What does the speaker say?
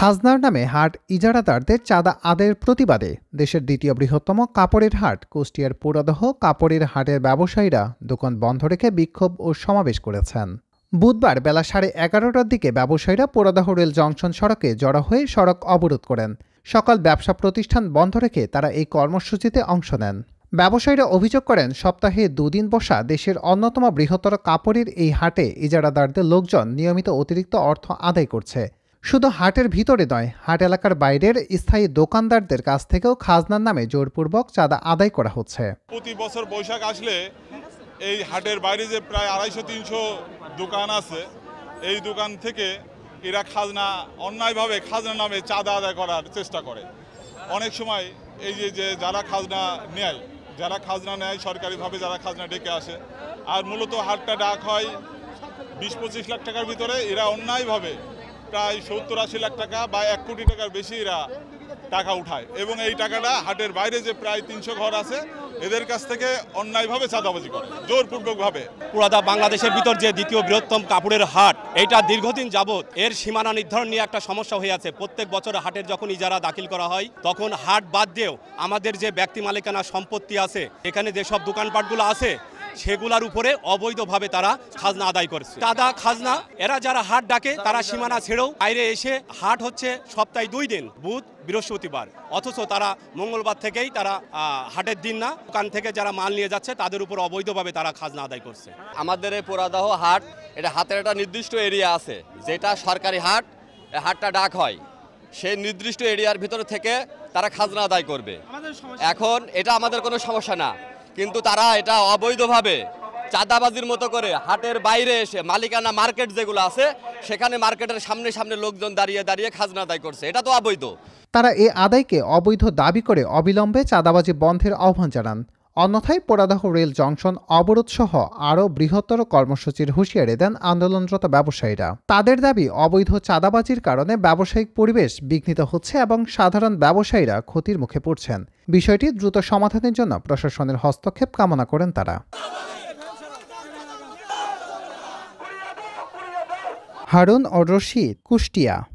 খাজনার নামে হাট ইজারাদারদের চাঁদা আদায়ের প্রতিবাদে দেশের দ্বিতীয় বৃহত্তম কাপড়ের হাট কুষ্টিয়ার পুরোদহ কাপড়ের হাটের ব্যবসায়ীরা দোকান বন্ধ রেখে বিক্ষোভ ও সমাবেশ করেছেন। বুধবার বেলা 11:30টার দিকে ব্যবসায়ীরা পুরোদহ রেল জংশন সড়কে জড়ো হয়ে সড়ক অবরোধ করেন। সকল ব্যবসা প্রতিষ্ঠান বন্ধ রেখে তারা এই কর্মসূচিতে অংশ নেন। ব্যবসায়ীরা অভিযোগ করেন, সপ্তাহে দুদিন বসা দেশের অন্যতম বৃহত্তর কাপড়ের এই হাটে ইজারাদারদের লোকজন নিয়মিত অতিরিক্ত অর্থ আদায় করছে। শুধু হাটের ভিতরে নয়, হাট এলাকার বাইরের স্থায়ী দোকানদারদের কাছ থেকেও খাজনার নামে জোরপূর্বক চাঁদা আদায় করা হচ্ছে। প্রতি বছর বৈশাখ আসলে এই হাটের বাইরে যে প্রায় 250-300 দোকান আছে, এই দোকান থেকে এরা অন্যায়ভাবে খাজনা নামে চাঁদা আদায় করার চেষ্টা করে। অনেক সময় এই যে যারা খাজনা নেয় সরকারিভাবে, যারা খাজনা ডেকে আসে, আর মূলত হাটটা ডাক হয় 20-25 লাখ টাকার ভিতরে, এরা অন্যায়ভাবে প্রায় 70-80 লাখ টাকা বা 1 কোটি টাকার বেশি এরা টাকা উঠায় এবং এই টাকাটা হাটের বাইরে যে প্রায় 300 ঘর আছে এদের কাছ থেকে অন্যায়ভাবে চাঁদাবাজি করে জোরপূর্বকভাবে। পুরাদা বাংলাদেশের ভিতর যে দ্বিতীয় বৃহত্তম কাপড়ের হাট, এটা দীর্ঘদিন যাবৎ এর সীমানা নির্ধারণ নিয়ে একটা সমস্যা হয়ে আছে। প্রত্যেক বছর হাটের যখন ইজারা দাখিল করা হয়, তখন হাট বাদ দিয়েও আমাদের যে ব্যক্তি মালিকানা সম্পত্তি আছে, এখানে যেসব দোকানপাটগুলো আছে সেগুলোর উপরে অবৈধভাবে তারা খাজনা আদায় করছে। চাঁদা খাজনা এরা যারা হাট ডাকে তারা সীমানা ছেড়েও বাইরে এসে, হাট হচ্ছে সপ্তাহে 2 দিন, বুধ বৃহস্পতিবার, অথচ তারা মঙ্গলবার থেকেই তারা হাটের দিন না, দোকান থেকে যারা মাল নিয়ে যাচ্ছে তাদের উপর অবৈধভাবে তারা খাজনা আদায় করছে। আমাদের এই পুরাদহ হাট, এটা হাতের একটা নির্দিষ্ট এরিয়া আছে, যেটা সরকারি হাট, হাটটা ডাক হয়, সেই নির্দিষ্ট এরিয়ার ভিতরে থেকে তারা খাজনা আদায় করবে। এখন এটা আমাদের কোনো সমস্যা না, কিন্তু তারা এটা অবৈধভাবে চাঁদাবাজির মতো করে হাটের বাইরে এসে মালিকানা মার্কেট যেগুলো আছে, সেখানে মার্কেটের সামনে লোকজন দাঁড়িয়ে খাজনা আদায় করছে। এটা তো অবৈধ। তারা এ আদায়কে অবৈধ দাবি করে অবিলম্বে চাঁদাবাজি বন্ধের আহ্বান জানান। অন্যথায় পুরোদহ রেল জংশন অবরোধ সহ আরও বৃহত্তর কর্মসূচির হুঁশিয়ারি দেন আন্দোলনরত ব্যবসায়ীরা। তাদের দাবি, অবৈধ চাঁদাবাজির কারণে ব্যবসায়িক পরিবেশ বিঘ্নিত হচ্ছে এবং সাধারণ ব্যবসায়ীরা ক্ষতির মুখে পড়ছেন। বিষয়টি দ্রুত সমাধানের জন্য প্রশাসনের হস্তক্ষেপ কামনা করেন তারা। হারুন ও রশিদ, কুষ্টিয়া।